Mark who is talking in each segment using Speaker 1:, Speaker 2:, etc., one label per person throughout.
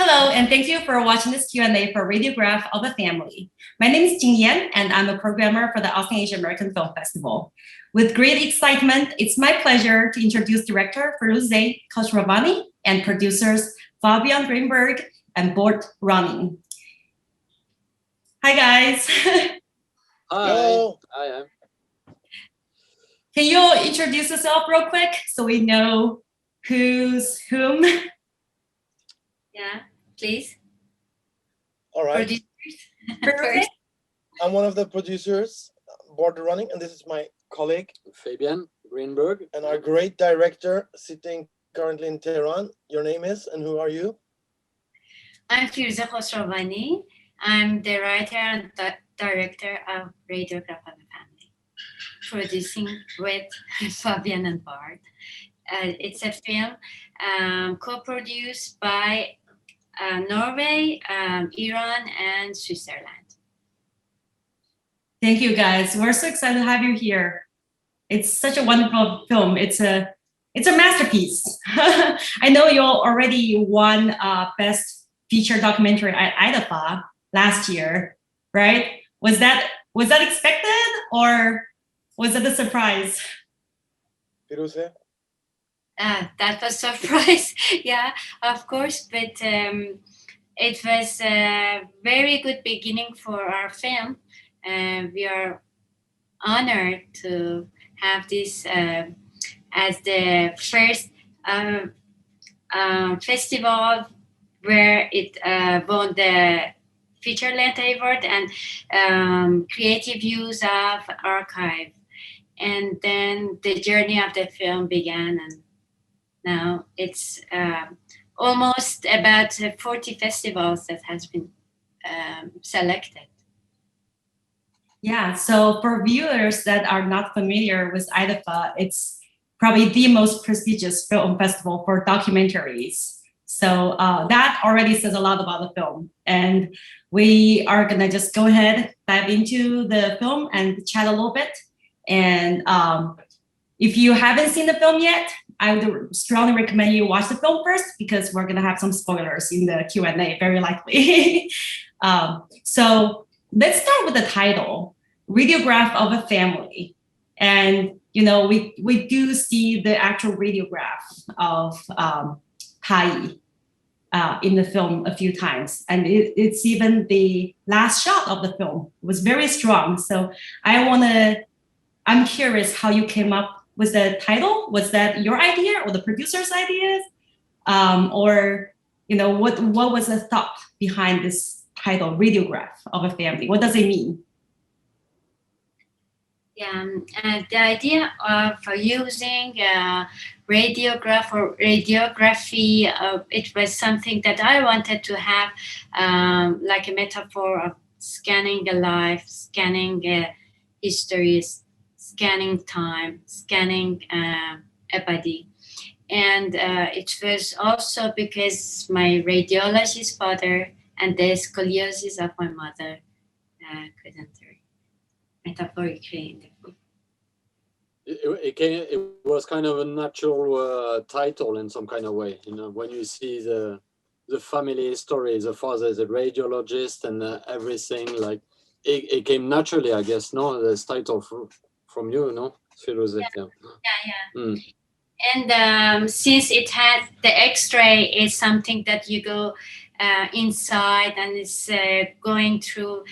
Speaker 1: Hello, and thank you for watching this Q&A for Radiograph of a Family. My name is Jing, and I'm a programmer for the Austin Asian American Film Festival. With great excitement, it's my pleasure to introduce Director Firouzeh Khosrovani and producers Fabien, Greenberg, and Bård, Rønning. Hi, guys.
Speaker 2: Hi.
Speaker 3: Hello.
Speaker 2: Hi.
Speaker 1: Can you introduce yourself real quick so we know who's whom?
Speaker 4: Yeah, please.
Speaker 3: All right.
Speaker 4: Producers.
Speaker 3: I'm one of the producers, Bård Rønning, and this is my colleague,
Speaker 2: Fabien, Greenberg.
Speaker 3: and our great director sitting currently in Tehran. Your name is, and who are you?
Speaker 4: I'm Firouzeh Khosrovani. I'm the writer and director of Radiograph of a Family, producing with Fabien and Bård. It's a film co-produced by Norway, Iran, and Switzerland.
Speaker 1: Thank you, guys. We're so excited to have you here. It's such a wonderful film. It's a masterpiece. I know you already won Best Feature Documentary at AAAFF last year, right? Was that expected, or was it a surprise?
Speaker 3: Firouzeh?
Speaker 4: That was a surprise. Yeah, of course, but it was a very good beginning for our film. We are honored to have this as the first festival where it won the feature-length award and creative use of archive. And then the journey of the film began, and now it's almost about 40 festivals that has been selected.
Speaker 1: Yeah, so for viewers that are not familiar with AAAFF, it's probably the most prestigious film festival for documentaries. So that already says a lot about the film. And we are gonna just go ahead, dive into the film and chat a little bit. And if you haven't seen the film yet, I would strongly recommend you watch the film first, because we're gonna have some spoilers in the Q&A, very likely. So let's start with the title, Radiograph of a Family. And we do see the actual radiograph of Pai in the film a few times. And it's even the last shot of the film was very strong. So I'm curious how you came up with the title. Was that your idea or the producer's ideas? Or what was the thought behind this title, Radiograph of a Family? What does it mean?
Speaker 4: Yeah, the idea of using radiograph or radiography, it was something that I wanted to have, like a metaphor of scanning a life, scanning histories, scanning time, scanning a body. And it was also because my radiologist father and the scoliosis of my mother couldn't metaphorically in the book.
Speaker 2: It was kind of a natural title in some kind of way. When you see the family story, the father is a radiologist and everything, like it came naturally, I guess. No, this title from you, no, Firouzeh.
Speaker 4: Yeah. Mm. And since it has the X-ray, is something that you go inside and it's going through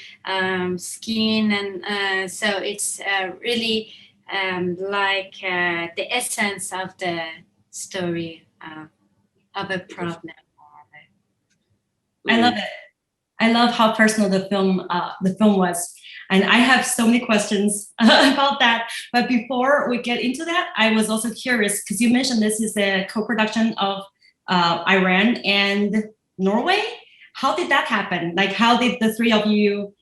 Speaker 4: skin, and so it's really like the essence of the story of a problem.
Speaker 1: I love it. I love how personal the film was. And I have so many questions about that. But before we get into that, I was also curious, because you mentioned this is a co-production of Iran and Norway. How did that happen? Like, how did the three of you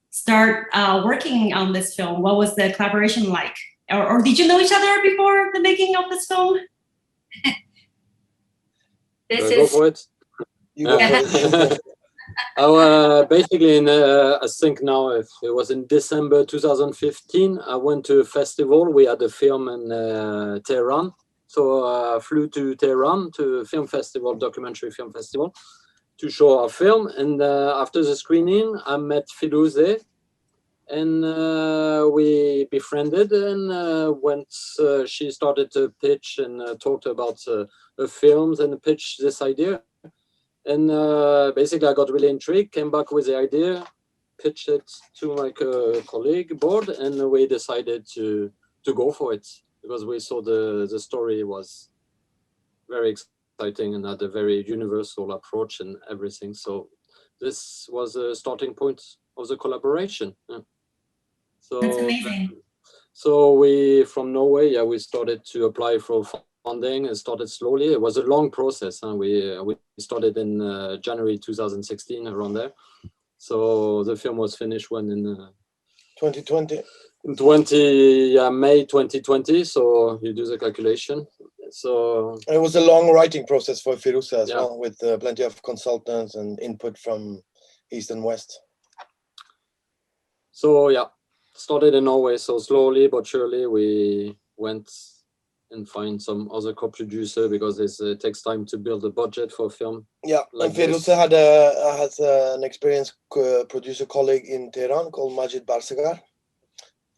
Speaker 1: start working on this film? What was the collaboration like? Or did you know each other before the making of this film?
Speaker 2: Go for it.
Speaker 3: You go for it.
Speaker 2: Basically, I think now, if it was in December 2015, I went to a festival. We had a film in Tehran. So I flew to Tehran to a film festival, documentary film festival. to show our film. And after the screening, I met Firouzeh, and we befriended. And once she started to pitch and talked about the films and pitched this idea, and basically I got really intrigued, came back with the idea, pitched it to my colleague Bård, and we decided to go for it because we saw the story was very exciting and had a very universal approach and everything. So this was a starting point of the collaboration. Yeah. So
Speaker 1: That's amazing.
Speaker 2: so we from Norway, we started to apply for funding and started slowly. It was a long process, and we started in January 2016, around there. So the film was finished when in
Speaker 3: 2020.
Speaker 2: May 2020. So you do the calculation. So
Speaker 3: it was a long writing process for Firouzeh as
Speaker 2: Yeah.
Speaker 3: well, with plenty of consultants and input from East and West.
Speaker 2: So yeah, started in Norway. So slowly but surely we went and find some other co-producer because it takes time to build a budget for a film.
Speaker 3: Yeah,
Speaker 2: Like
Speaker 3: and Firouzeh has an experienced producer colleague in Tehran called Majid Barsegar.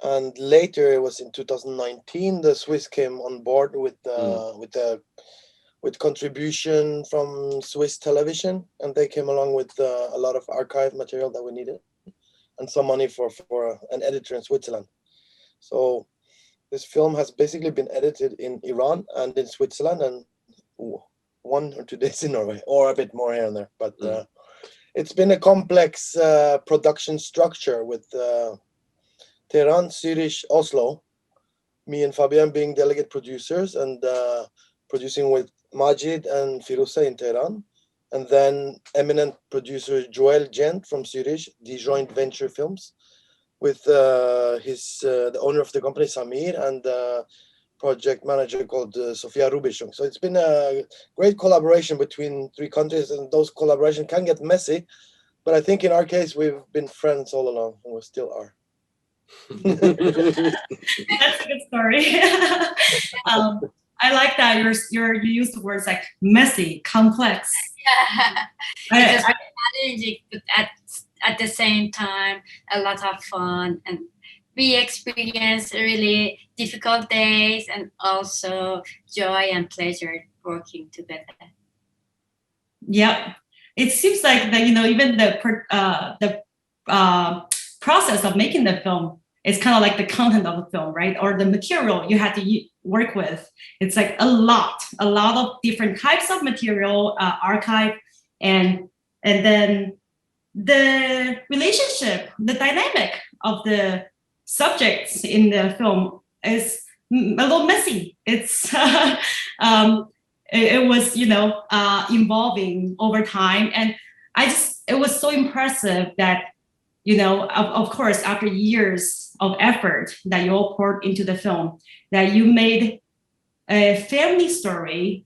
Speaker 3: And later, it was in 2019, the Swiss came on board with contribution from Swiss television, and they came along with a lot of archive material that we needed, and some money for an editor in Switzerland. So this film has basically been edited in Iran and in Switzerland, and 1 or 2 days in Norway, or a bit more here and there. But it's been a complex production structure with Tehran, Zurich, Oslo, me and Fabien being delegate producers, and producing with Majid and Firouzeh in Tehran, and then eminent producer Joel Gent from Zurich, the joint venture films, with the owner of the company, Samir, and project manager called Sofia Rubischung. So it's been a great collaboration between 3 countries, and those collaborations can get messy, but I think in our case, we've been friends all along, and we still are.
Speaker 1: That's a good story. I like that you use the words like messy, complex.
Speaker 4: Yeah. It was challenging, but at the same time, a lot of fun, and we experienced really difficult days and also joy and pleasure working together.
Speaker 1: Yep. It seems like that, even the process of making the film is kind of like the content of the film, right? Or the material you had to work with. It's like a lot of different types of material, archive, and then the relationship, the dynamic of the subjects in the film is a little messy. It's it was evolving over time, and it was so impressive that of course after years of effort that you all poured into the film, that you made a family story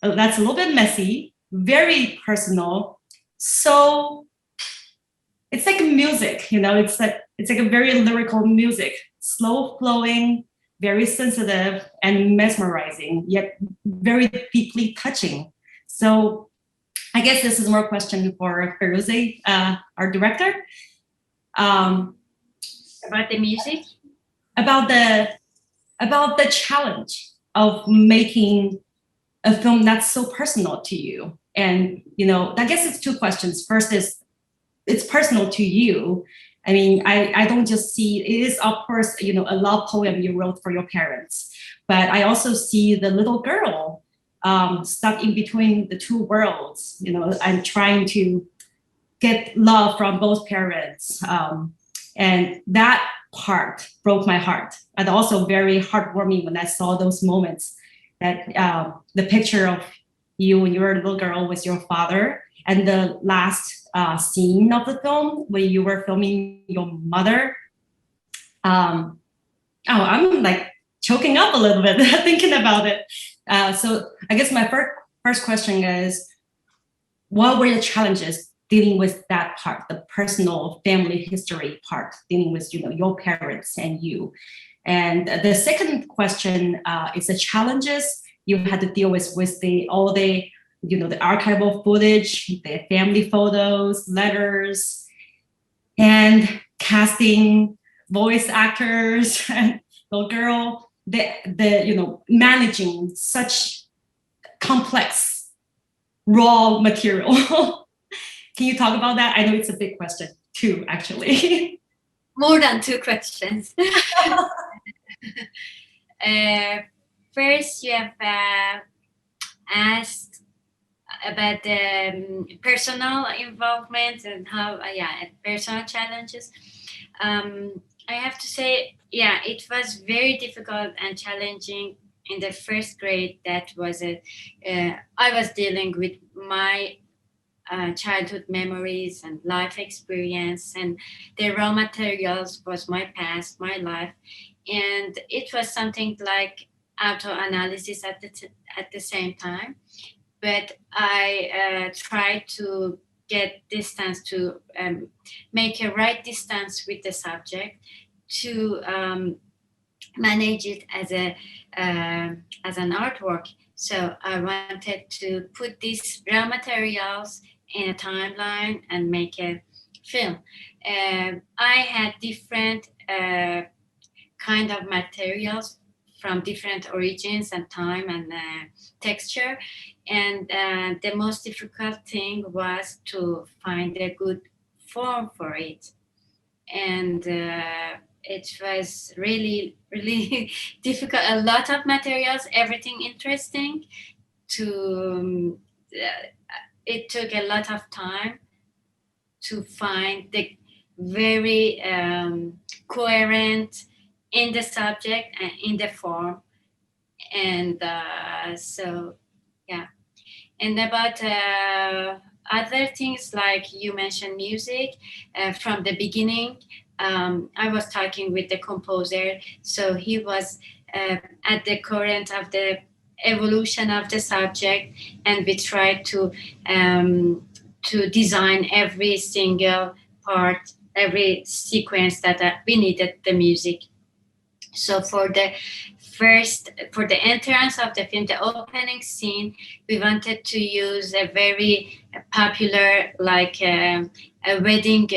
Speaker 1: that's a little bit messy, very personal. So it's like music, it's like a very lyrical music, slow flowing, very sensitive and mesmerizing, yet very deeply touching. So I guess this is more a question for Firouzeh, our director.
Speaker 4: About the music?
Speaker 1: About the challenge of making a film that's so personal to you. And, I guess it's 2 questions. First is, it's personal to you. I mean, I don't just see, it is of course, a love poem you wrote for your parents, but I also see the little girl stuck in between the 2 worlds, and trying to get love from both parents. And that part broke my heart. And also very heartwarming when I saw those moments that the picture of you when you were a little girl with your father, and the last scene of the film when you were filming your mother. I'm like choking up a little bit thinking about it. So I guess my first question is, what were the challenges dealing with that part, the personal family history part, dealing with your parents and you? And the second question is the challenges you had to deal with all the the archival footage, the family photos, letters, and casting voice actors and the girl, managing such complex raw material. Can you talk about that? I know it's a big question too, actually.
Speaker 4: More than 2 questions. First, you have asked about the personal involvement and how, personal challenges. I have to say, it was very difficult and challenging in the first grade. That was I was dealing with my childhood memories and life experience, and the raw materials was my past, my life, and it was something like auto-analysis at the same time. But I tried to get distance, to make a right distance with the subject, to manage it as an artwork. So I wanted to put these raw materials in a timeline and make a film. I had different kind of materials from different origins and time and texture. And the most difficult thing was to find a good form for it. And it was really, really difficult. A lot of materials, everything interesting. It took a lot of time to find the very coherent in the subject and in the form. And and about other things, like you mentioned music, from the beginning, I was talking with the composer, so he was at the current of the evolution of the subject, and we tried to design every single part, every sequence that we needed the music. So for the entrance of the film, the opening scene, we wanted to use a very popular, like a wedding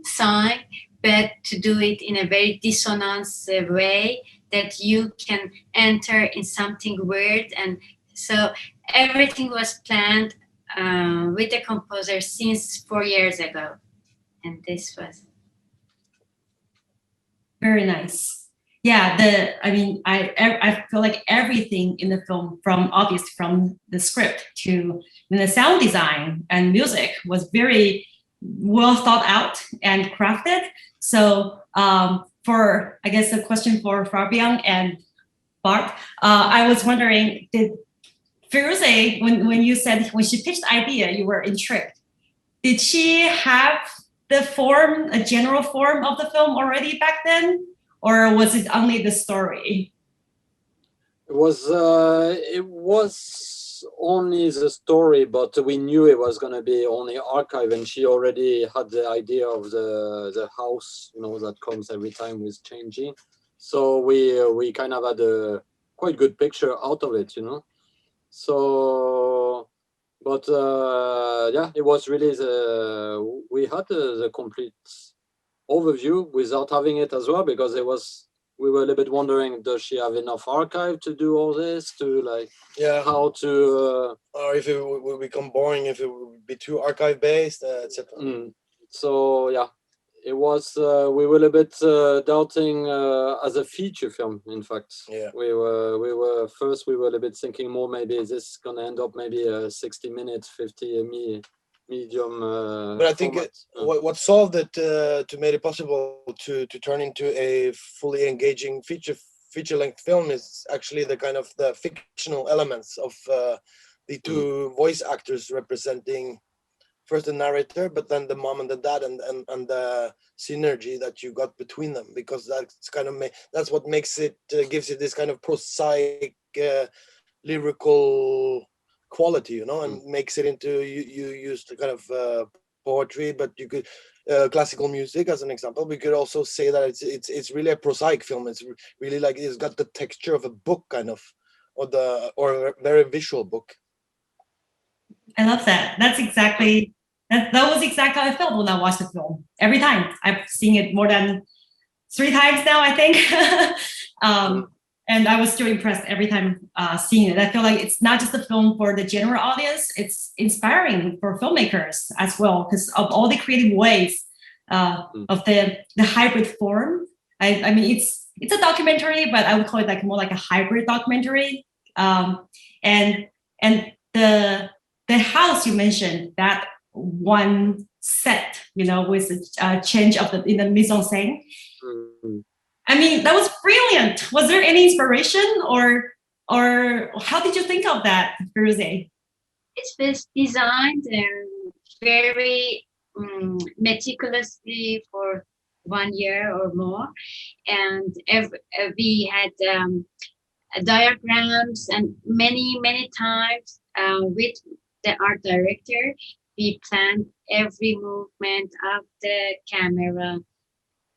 Speaker 4: sign, but to do it in a very dissonance way, that you can enter in something weird. And so everything was planned with the composer since 4 years ago. And this was
Speaker 1: very nice. Yeah, I feel like everything in the film, from the script to the sound design and music, was very well thought out and crafted. So for, I guess, a question for Fabien and Bård, I was wondering, did Firouzeh, when you said, when she pitched the idea, you were intrigued, did she have a general form of the film already back then? Or was it only the story?
Speaker 2: It was only the story, but we knew it was going to be only archive, and she already had the idea of the house, that comes every time with changing. So we kind of had a quite good picture out of it, So, but it was really we had the complete overview without having it as well, because we were a little bit wondering, does she have enough archive to do all this, to how to
Speaker 3: or if it will become boring, if it will be too archive based, etc.
Speaker 2: So it was we were a little bit doubting as a feature film. In fact, we were a little bit thinking more, maybe is this gonna end up maybe a 60 minutes 50 medium
Speaker 3: but I think what solved it to make it possible to turn into a fully engaging feature-length film is actually the kind of the fictional elements of the two voice actors representing first the narrator, but then the mom and the dad, and the synergy that you got between them, because that's kind of that's what makes it gives it this kind of prosaic lyrical quality, and makes it into you used to kind of poetry, but you could classical music as an example. We could also say that it's really a prosaic film. It's really like it's got the texture of a book, kind of, or a very visual book.
Speaker 1: I love that. That was exactly how I felt when I watched the film. Every time. I've seen it more than 3 times now, I think. And I was still impressed every time seeing it. I feel like it's not just a film for the general audience, it's inspiring for filmmakers as well, because of all the creative ways of the hybrid form. I mean, it's a documentary, but I would call it like more like a hybrid documentary. And the house you mentioned, that one set, you know, with the change of in the mise en scène. I mean, that was brilliant. Was there any inspiration, or how did you think of that, Firouzeh?
Speaker 4: It was designed very meticulously for 1 year or more, and we had diagrams, and many times with the art director, we planned every movement of the camera,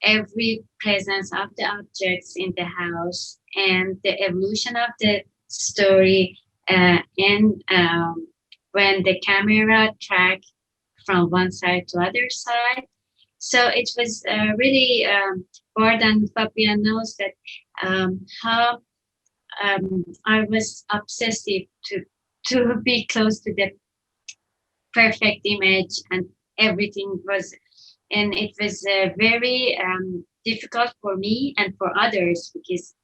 Speaker 4: every presence of the objects in the house, and the evolution of the story, and when the camera track from one side to other side. So it was really, Bård and Fabien knows that how I was obsessive to be close to the perfect image, and everything was, and it was very difficult for me and for others, because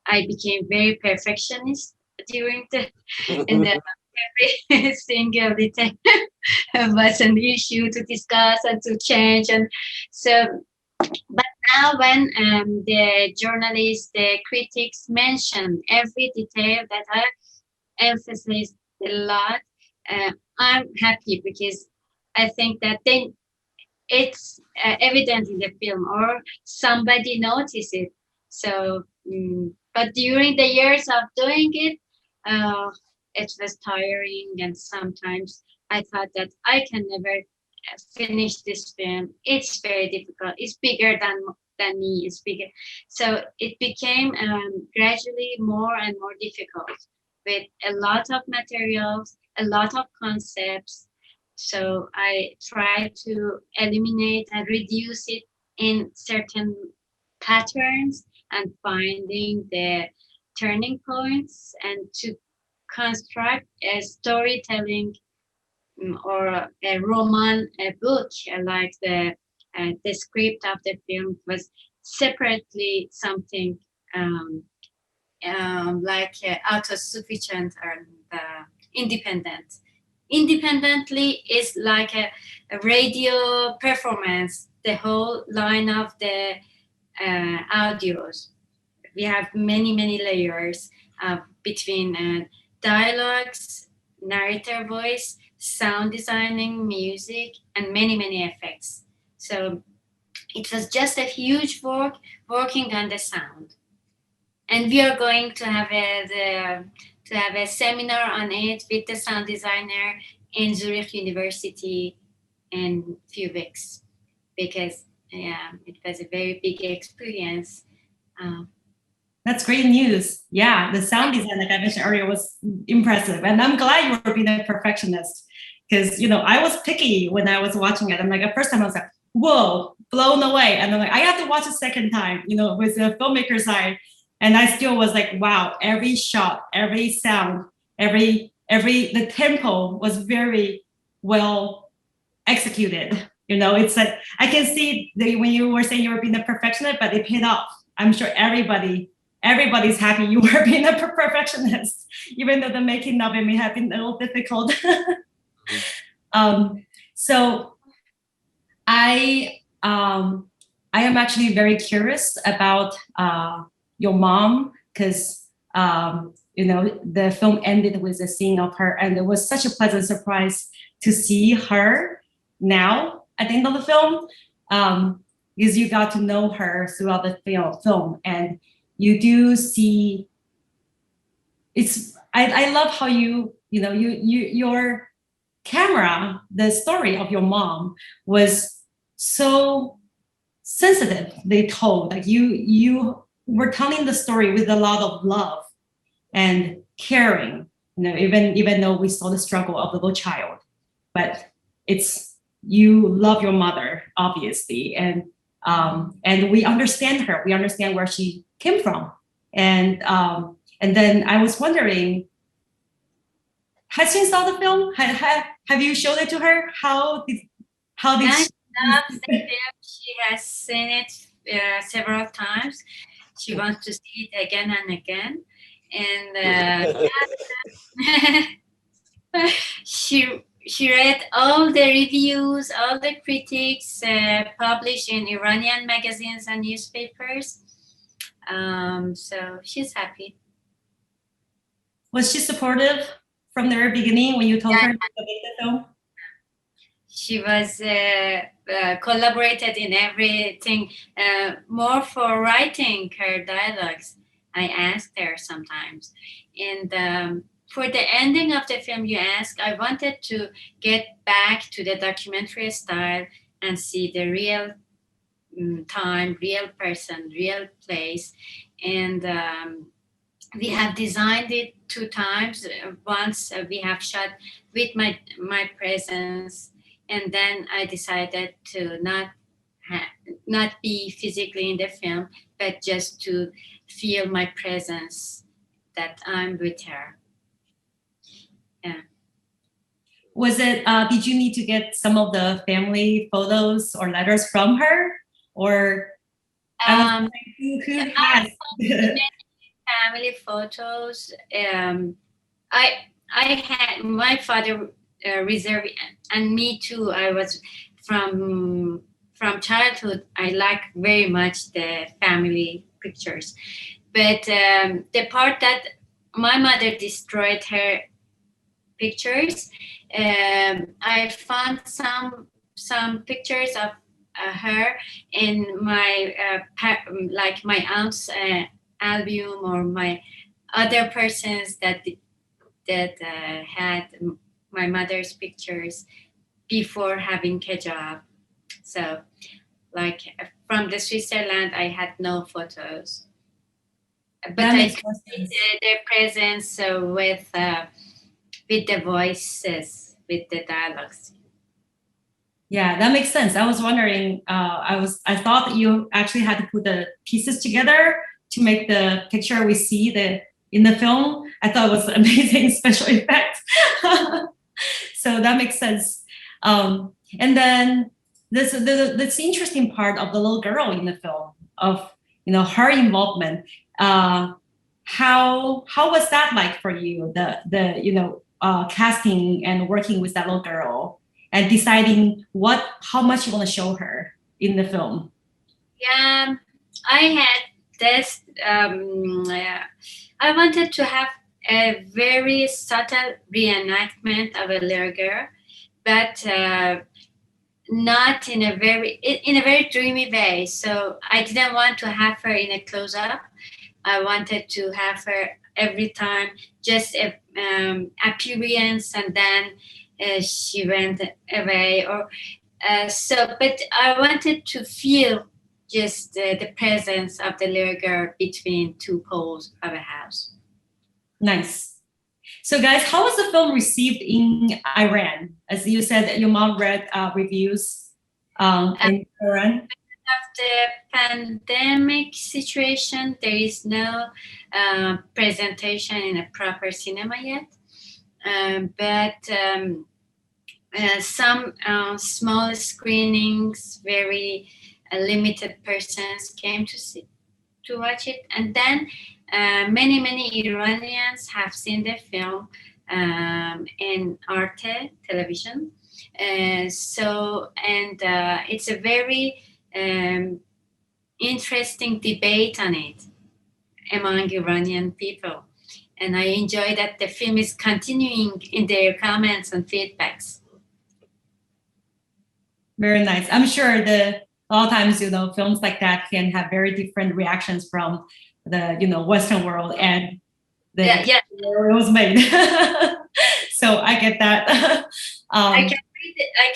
Speaker 4: I became very perfectionist during the, and every single detail was an issue to discuss and to change. And so, but now when the journalists, the critics mention every detail that I emphasized a lot, I'm happy, because I think that then it's evident in the film, or somebody noticed it. So, but during the years of doing it, it was tiring, and sometimes I thought that I can never finish this film. It's very difficult. It's bigger than me. It's bigger. So it became gradually more and more difficult, with a lot of materials, a lot of concepts. So I try to eliminate and reduce it in certain patterns, and finding the turning points, and to construct a storytelling or a roman, a book, like the script of the film was separately something like auto-sufficient and independent. Independently is like a radio performance, the whole line of the audios. We have many layers between dialogues, narrator voice, sound designing, music, and many effects. So it was just a huge work working on the sound. And we are going to have a seminar on it with the sound designer in Zurich University in a few weeks, because it was a very big experience.
Speaker 1: That's great news. Yeah, the sound design, like I mentioned earlier, was impressive, and I'm glad you were being a perfectionist, because I was picky when I was watching it. I'm like, the first time I was like, whoa, blown away, and I'm like, I have to watch a second time, with the filmmaker side. And I still was like, wow, every shot, every sound, the tempo was very well executed. It's like, I can see when you were saying you were being a perfectionist, but it paid off. I'm sure everybody's happy you were being a perfectionist, even though the making of it may have been a little difficult. So I am actually very curious about your mom, because the film ended with a scene of her, and it was such a pleasant surprise to see her now at the end of the film, because you got to know her throughout the film, and you do see. I love how your camera, the story of your mom was so sensitively told. Like you were telling the story with a lot of love and caring, even though we saw the struggle of the little child, but you love your mother, obviously, and we understand her. We understand where she came from, and then I was wondering, has she saw the film? Have you showed it to her? How did
Speaker 4: I love the film. She has seen it several times. She wants to see it again and again, and she read all the reviews, all the critics published in Iranian magazines and newspapers. So she's happy.
Speaker 1: Was she supportive from the very beginning when you told her to make the film?
Speaker 4: She was collaborated in everything, more for writing her dialogues. I asked her sometimes. And for the ending of the film, you asked, I wanted to get back to the documentary style and see the real time, real person, real place. And we have designed it 2 times. Once we have shot with my presence, and then I decided to not be physically in the film, but just to feel my presence, that I'm with her. Yeah.
Speaker 1: Was it? Did you need to get some of the family photos or letters from her, or who has?
Speaker 4: Family photos. I had my father reserved, and me too. I was from childhood. I like very much the family pictures, but the part that my mother destroyed her pictures, I found some pictures of her in my my aunt's album, or my other persons that had my mother's pictures before having hijab. So, like from the Switzerland, I had no photos, but I created their presence with the voices, with the dialogues.
Speaker 1: Yeah, that makes sense. I was wondering. I thought that you actually had to put the pieces together to make the picture we see in the film. I thought it was amazing special effect. So that makes sense. And then this interesting part of the little girl in the film, of her involvement. How was that like for you? The casting and working with that little girl and deciding how much you want to show her in the film.
Speaker 4: Yeah, I had this. I wanted to have a very subtle reenactment of a little girl, but not in a very dreamy way. So I didn't want to have her in a close-up. I wanted to have her every time just an appearance, and then she went away. But I wanted to feel just the presence of the little girl between 2 poles of a house.
Speaker 1: Nice. So guys, how was the film received in Iran? As you said, your mom read reviews in Iran.
Speaker 4: Of the pandemic situation, there is no presentation in a proper cinema yet. But some small screenings, very limited persons came to watch it, and then many Iranians have seen the film in Arte television. It's a very interesting debate on it among Iranian people. And I enjoy that the film is continuing in their comments and feedbacks.
Speaker 1: Very nice. I'm sure a lot of times, films like that can have very different reactions from the Western world and where it was made. So I get that.
Speaker 4: I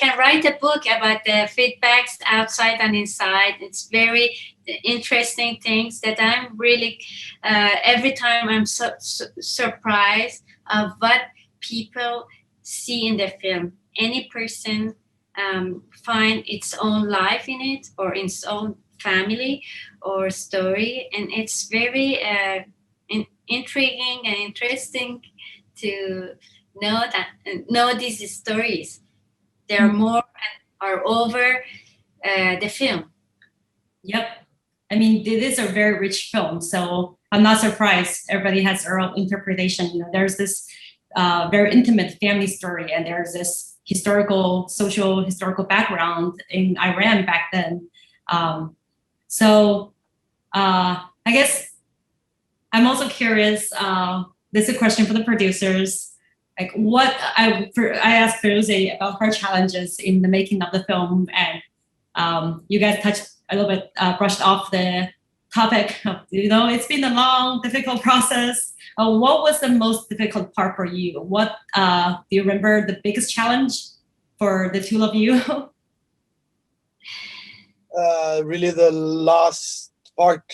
Speaker 4: can write a book about the feedbacks outside and inside. It's very interesting things that I'm really, every time I'm so surprised of what people see in the film. Any person find its own life in it, or its own family or story, and it's very intriguing and interesting to know these stories. There are more and are over the film.
Speaker 1: Yep. I mean, these are very rich films, so I'm not surprised. Everybody has their own interpretation. You know, there's this very intimate family story, and there's this social historical background in Iran back then. So I guess I'm also curious. This is a question for the producers. Like, what I asked Firouzeh about her challenges in the making of the film, and you guys touched a little bit, brushed off the topic of, you know, it's been a long, difficult process. What was the most difficult part for you? What do you remember the biggest challenge for the two of you?
Speaker 3: Really, the last part.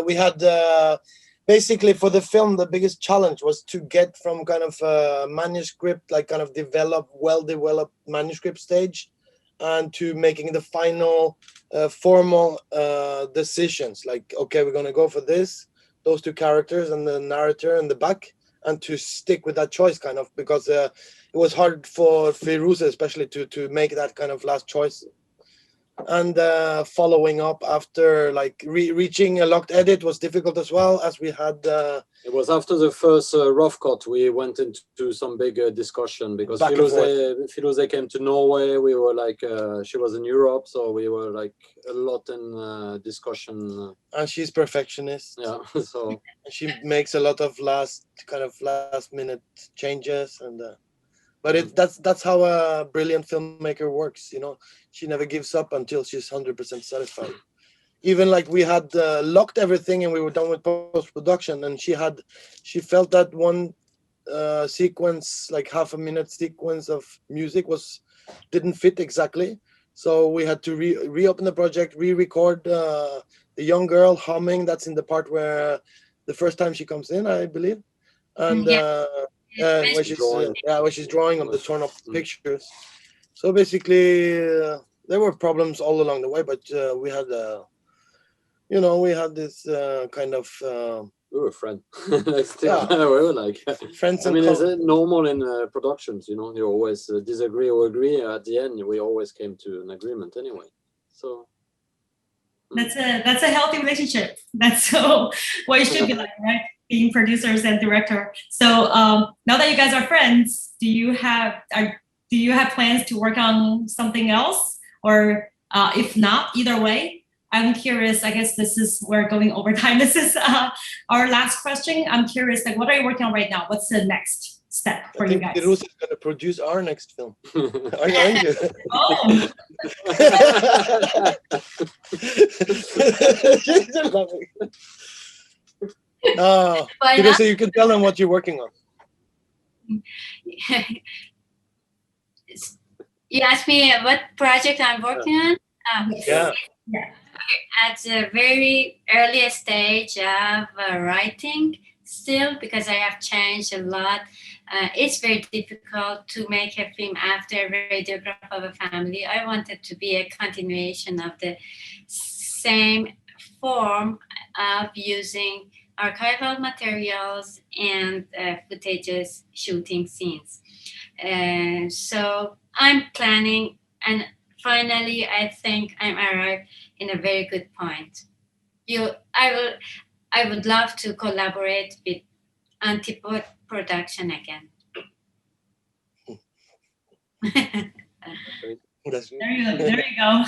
Speaker 3: We had basically for the film, the biggest challenge was to get from kind of manuscript, like kind of well-developed manuscript stage, and to making the final formal decisions. Like, okay, we're gonna go for those two characters and the narrator in the back, and to stick with that choice, kind of, because it was hard for Firouzeh especially to make that kind of last choice. And following up after, like, reaching a locked edit was difficult as well, as we had
Speaker 2: it was after the first rough cut we went into some big discussion, because Firouzeh came to Norway. We were like, she was in Europe, so we were like a lot in discussion.
Speaker 3: And she's perfectionist.
Speaker 2: Yeah, so
Speaker 3: she makes a lot of last minute changes, and but that's how a brilliant filmmaker works, you know. She never gives up until she's 100% satisfied. Even like we had locked everything and we were done with post-production, and she felt that one sequence, like half a minute sequence of music, didn't fit exactly. So we had to reopen the project, re-record the young girl humming. That's in the part where the first time she comes in, I believe. And where she's drawing on the torn up pictures. So basically, there were problems all along the way, but we had, we had this kind of.
Speaker 2: We were friends. We were like
Speaker 3: friends.
Speaker 2: I mean, it's normal in productions, you know. You always disagree or agree. At the end, we always came to an agreement anyway. So
Speaker 1: that's a healthy relationship. That's what it should be like, right? Being producers and director. So now that you guys are friends, do you have plans to work on something else, or if not, either way? I'm curious. I guess we're going over time. This is our last question. I'm curious, like, what are you working on right now? What's the next step for you guys?
Speaker 3: Firouzeh is going to produce our next film. Aren't you?
Speaker 1: Oh.
Speaker 3: So you can tell them what you're working on.
Speaker 4: You asked me what project I'm working on.
Speaker 3: Yeah.
Speaker 4: At the very early stage of writing still, because I have changed a lot. It's very difficult to make a film after Radiograph of a Family. I wanted to be a continuation of the same form of using archival materials and footages, shooting scenes. So I'm planning, and finally I think I'm arrived in a very good point. I would love to collaborate with Anti-Production again.
Speaker 1: There you go.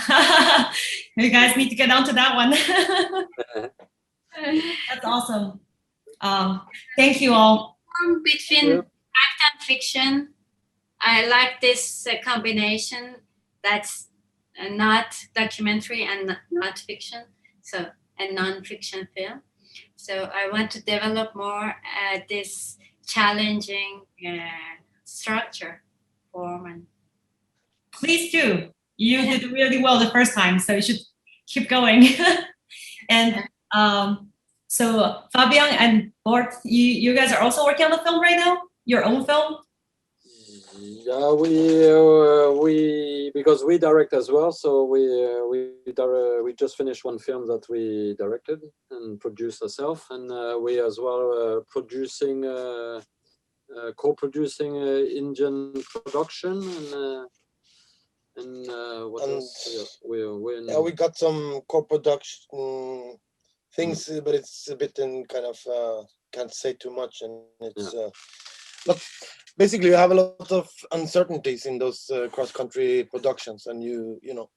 Speaker 1: You guys need to get onto that one. That's awesome. Thank you all.
Speaker 4: Between fact and fiction, I like this combination that's not documentary and not fiction, so a non-fiction film. So I want to develop more this challenging structure form.
Speaker 1: Please do. You did really well the first time, so you should keep going. And So Fabien and Bård, you guys are also working on the film right now? Your own film?
Speaker 2: Yeah, we because we direct as well, so we just finished one film that we directed and produced ourselves, and we as well producing co-producing Indian production and what else? Yeah,
Speaker 3: we got some co-production things, but it's a bit in kind of can't say too much, and it's look, basically you have a lot of uncertainties in those cross-country productions, and you know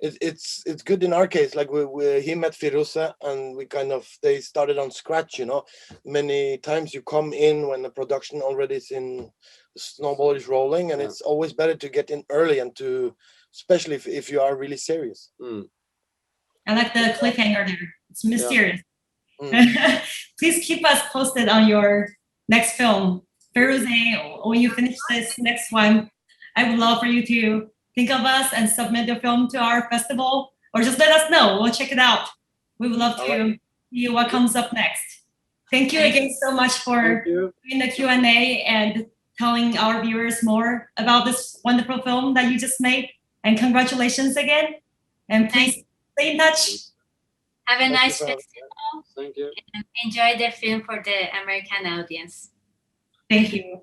Speaker 3: it's good in our case. Like he met Firouzeh, and they started on scratch. You know, many times you come in when the production already is in, the snowball is rolling, and it's always better to get in early and to, especially if you are really serious.
Speaker 1: I like the cliffhanger there. It's mysterious.
Speaker 3: Yeah.
Speaker 1: Please keep us posted on your next film. Firouzeh, when you finish this next one, I would love for you to think of us and submit your film to our festival, or just let us know. We'll check it out. We would love to see what comes up next. Thank you again so much for doing the Q&A and telling our viewers more about this wonderful film that you just made. And congratulations again. And please stay in touch.
Speaker 4: Have a nice festival.
Speaker 2: Thank you.
Speaker 4: And enjoy the film for the American audience.
Speaker 1: Thank you.